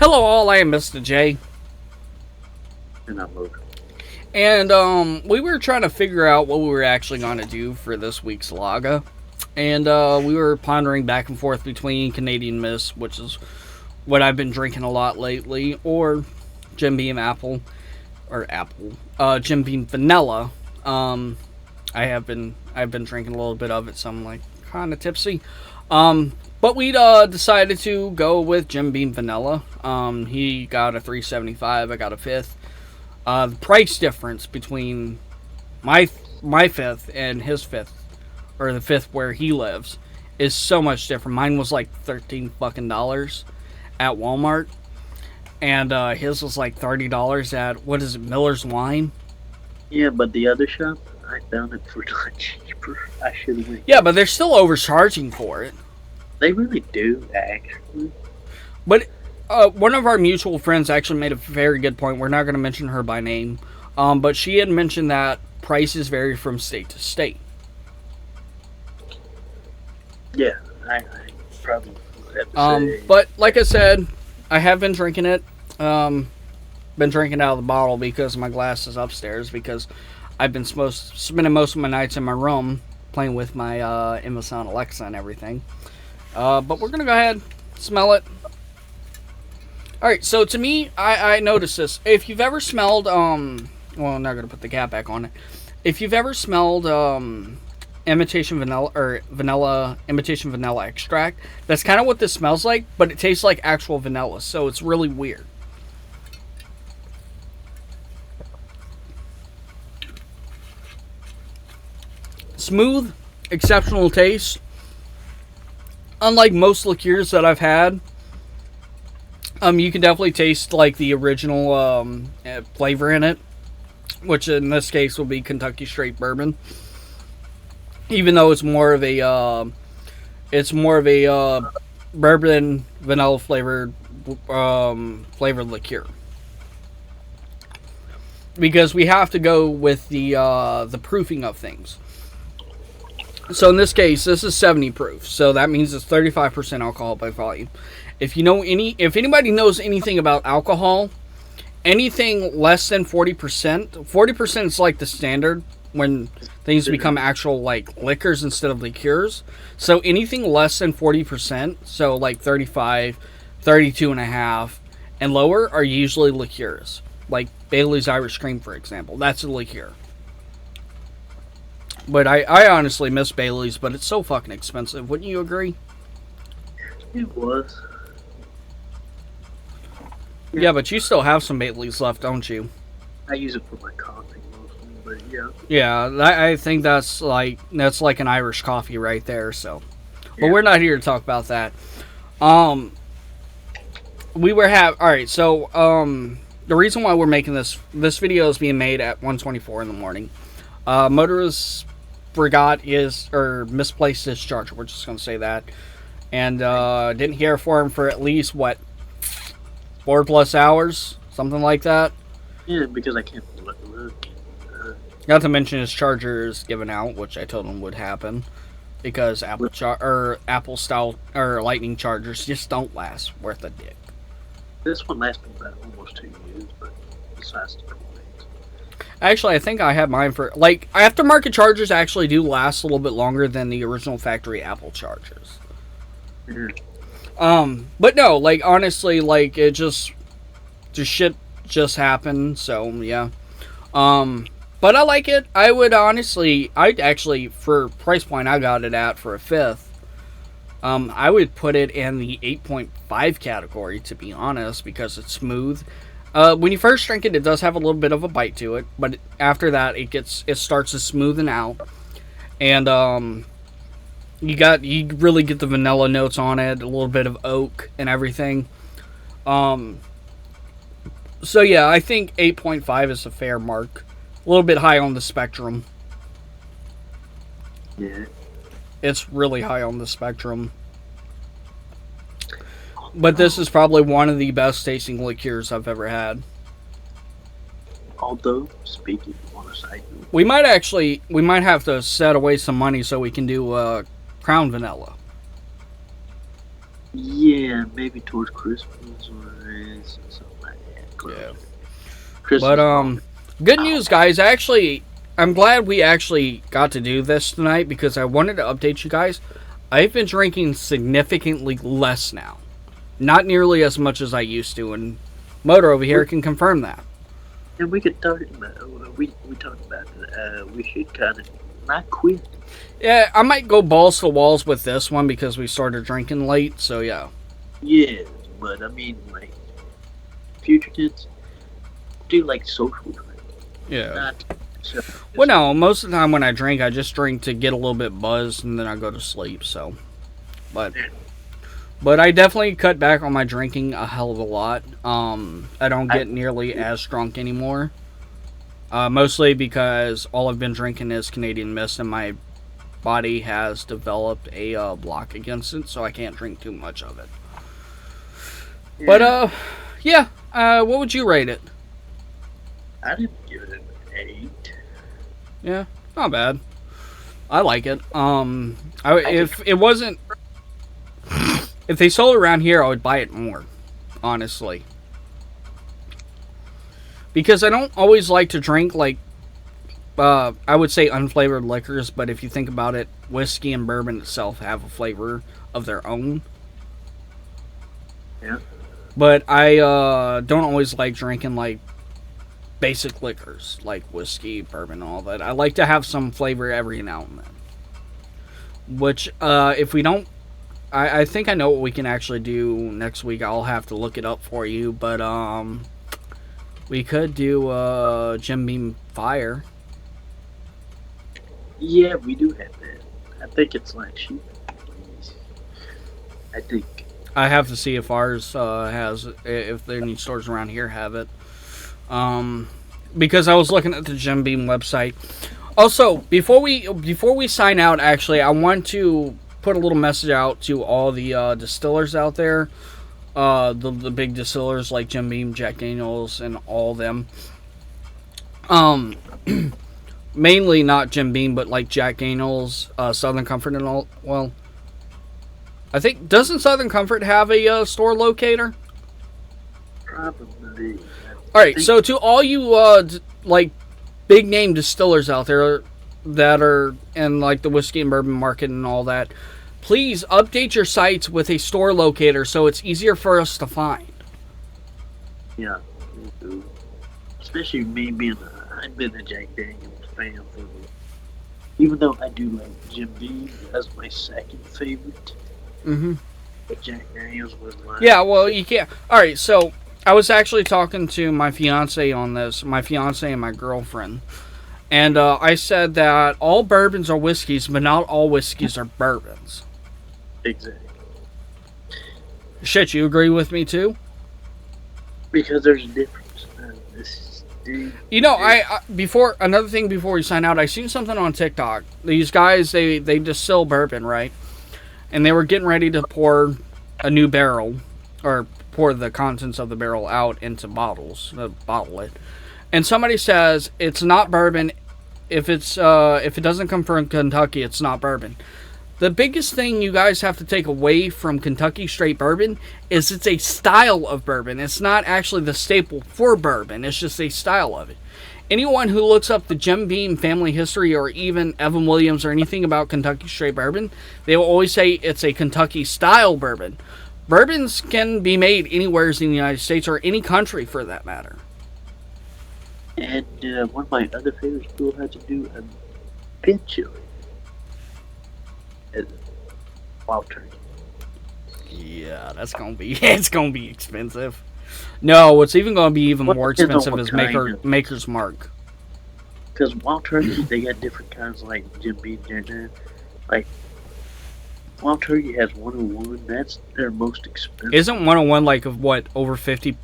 Hello all, I am Mr. J. And I'm Luke. And we were trying to figure out what we were actually going to do for this week's Laga. And we were pondering back and forth between Canadian Mist, which is what I've been drinking a lot lately, or Jim Beam Apple, Jim Beam Vanilla. I've been drinking a little bit of it, so I'm like kind of tipsy. But we decided to go with Jim Beam Vanilla. He got a 375. I got a fifth. The price difference between my fifth and his fifth, or the fifth where he lives, is so much different. Mine was like $13 at Walmart, and his was like $30 at what is it, Miller's Wine. Yeah, but the other shop, I found it for a lot cheaper. I should have went. Yeah, but they're still overcharging for it. They really do, actually. But one of our mutual friends actually made a very good point. We're not going to mention her by name, but she had mentioned that prices vary from state to state. Yeah, I probably would have to say. But like I said, I have been drinking it. Been drinking out of the bottle because my glass is upstairs because I've been spending most of my nights in my room playing with my Amazon Alexa and everything. But we're gonna go ahead, smell it. Alright, so to me, I noticed this. If you've ever smelled, well, I'm not gonna put the cap back on it. If you've ever smelled, imitation vanilla, or vanilla, imitation vanilla extract, that's kind of what this smells like, but it tastes like actual vanilla, so it's really weird. Smooth, exceptional taste. Unlike most liqueurs that I've had, you can definitely taste like the original flavor in it, which in this case will be Kentucky Straight Bourbon. Even though it's more of a bourbon vanilla flavored liqueur, because we have to go with the proofing of things. So in this case, this is 70 proof, so that means it's 35% alcohol by volume. If anybody knows anything about alcohol, anything less than 40%, 40% is like the standard when things become actual like liquors instead of liqueurs. So anything less than 40%, so like 35, 32 and a half, and lower are usually liqueurs. Like Bailey's Irish Cream, for example. That's a liqueur. But I honestly miss Bailey's, but it's so fucking expensive. Wouldn't you agree? It was. Yeah, but you still have some Bailey's left, don't you? I use it for my coffee mostly, but yeah. Yeah, I think that's like an Irish coffee right there. So, but Yeah. we're not here to talk about that. All right. So, the reason why we're making this video is being made at 1:24 in the morning. Motorist misplaced his charger. We're just gonna say that, and didn't hear from him for at least 4+ hours, something like that. Yeah, because I can't look. Not to mention his charger is given out, which I told him would happen, because Apple style or Lightning chargers just don't last worth a dick. This one lasted about almost 2 years, but besides the complaints. Actually, I think I had mine for like aftermarket chargers actually do last a little bit longer than the original factory Apple chargers. Mm-hmm. But no, like honestly, like it just shit just happened. So yeah. But I like it. I'd actually for price point I got it at for a fifth. I would put it in the 8.5 category, to be honest, because it's smooth. When you first drink it, it does have a little bit of a bite to it, but after that, it starts to smoothen out, and you really get the vanilla notes on it, a little bit of oak and everything. So yeah, I think 8.5 is a fair mark. A little bit high on the spectrum. Yeah. It's really high on the spectrum. But this is probably one of the best tasting liqueurs I've ever had. Although, speaking on a side note, We might have to set away some money so we can do Crown Vanilla. Yeah, maybe towards Christmas or something like that. Yeah. Christmas But morning. good news, guys. I'm glad we actually got to do this tonight because I wanted to update you guys. I've been drinking significantly less now, not nearly as much as I used to, and Motor over here can confirm that. And we could talk about we talked about we should kind of not quit. Yeah, I might go balls to walls with this one because we started drinking late. So yeah. Yeah, but I mean like future kids do like social drink, Yeah. not so. Well, no, most of the time when I drink, I just drink to get a little bit buzzed and then I go to sleep. So, but I definitely cut back on my drinking a hell of a lot. I don't get nearly as drunk anymore. Mostly because all I've been drinking is Canadian Mist, and my body has developed a block against it, so I can't drink too much of it. Yeah, But yeah. What would you rate it? I didn't give it an 8. Yeah, not bad. I like it. If it wasn't, if they sold it around here, I would buy it more. Honestly, because I don't always like to drink like I would say unflavored liquors, but if you think about it, whiskey and bourbon itself have a flavor of their own. Yeah. But I don't always like drinking like basic liquors like whiskey, bourbon, and all that. I like to have some flavor every now and then. Which, if we don't, I think I know what we can actually do next week. I'll have to look it up for you, but we could do Jim Beam Fire. Yeah, we do have that. I think it's like cheap. I think. I have to see if ours has, if there any stores around here have it. Because I was looking at the Jim Beam website. Also, before we sign out, actually, I want to put a little message out to all the distillers out there, the big distillers like Jim Beam, Jack Daniels, and all them. Mainly not Jim Beam, but like Jack Daniels, Southern Comfort, and all. Well, I think doesn't Southern Comfort have a store locator? Probably. All right, so to all you like big name distillers out there that are in like the whiskey and bourbon market and all that, please update your sites with a store locator so it's easier for us to find. Yeah. Especially me being I've been a Jack Daniels fan for even though I do like Jim Beam as my second favorite. Mm-hmm. But Jack Daniels was my Yeah, well, you can't. All right, so I was actually talking to my fiance on this, my fiance and my girlfriend, and I said that all bourbons are whiskeys, but not all whiskeys are bourbons. Exactly. Shit, you agree with me too? Because there's a difference. You know, I before another thing before we sign out, I seen something on TikTok. These guys they distill bourbon, right? And they were getting ready to pour a new barrel, or pour the contents of the barrel out into bottles, bottle it. And somebody says it's not bourbon if it doesn't come from Kentucky, it's not bourbon. The biggest thing you guys have to take away from Kentucky straight bourbon is it's a style of bourbon. It's not actually the staple for bourbon. It's just a style of it. Anyone who looks up the Jim Beam family history or even Evan Williams or anything about Kentucky straight bourbon, they will always say it's a Kentucky style bourbon. Bourbons can be made anywhere in the United States or any country for that matter. And one of my other favorites people had to do a pit chili. Wild turkey. Yeah, that's gonna be it's gonna be expensive. No, what's even gonna be even more expensive is Maker's Mark. Because wild turkey, they got different kinds like Jim Beam there. Like wild turkey has 101. That's their most expensive. Isn't 101 like of what, over 50%?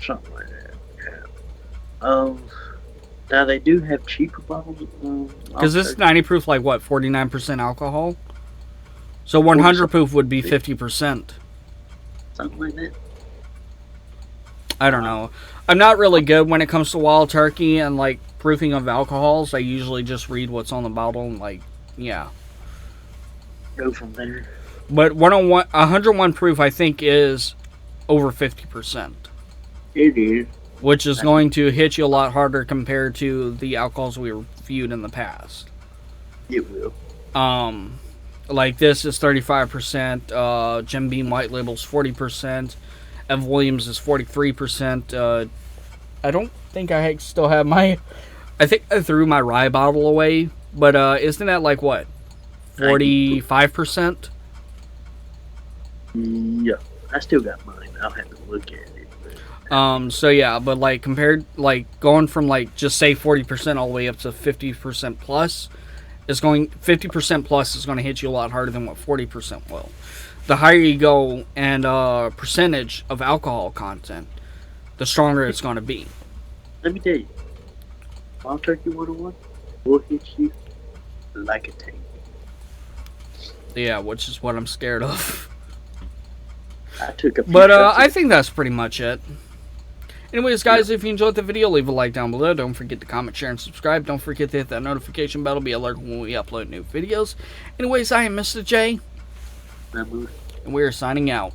Something like that. Yeah. Now they do have cheaper bottles. Because this is 90 proof, like what, 49% alcohol? So 100 proof would be 50%. Something like that. I don't know. I'm not really good when it comes to wild turkey and like proofing of alcohols. I usually just read what's on the bottle and like, yeah. Go from there. But 101 proof, I think, is over 50%, It is. which is going to hit you a lot harder compared to the alcohols we reviewed in the past. It will. Like this is 35%. Jim Beam White Label's 40%. Ev Williams is 43%. I don't think I still have my. I think I threw my rye bottle away, but isn't that like what, 45%? Yeah, I still got mine. I'll have to look at it. But So yeah, but like compared, like going from like just say 40% all the way up to 50% plus is going 50% plus is going to hit you a lot harder than what 40% will. The higher you go and percentage of alcohol content, the stronger it's going to be. let me tell you, Wild Turkey 101 will hit you like a tank. Yeah, which is what I'm scared of. I took a few But shots I of- think that's pretty much it. Anyways, guys, if you enjoyed the video, leave a like down below. Don't forget to comment, share, and subscribe. Don't forget to hit that notification bell to be alerted when we upload new videos. Anyways, I am Mr. J, I moved. and we are signing out.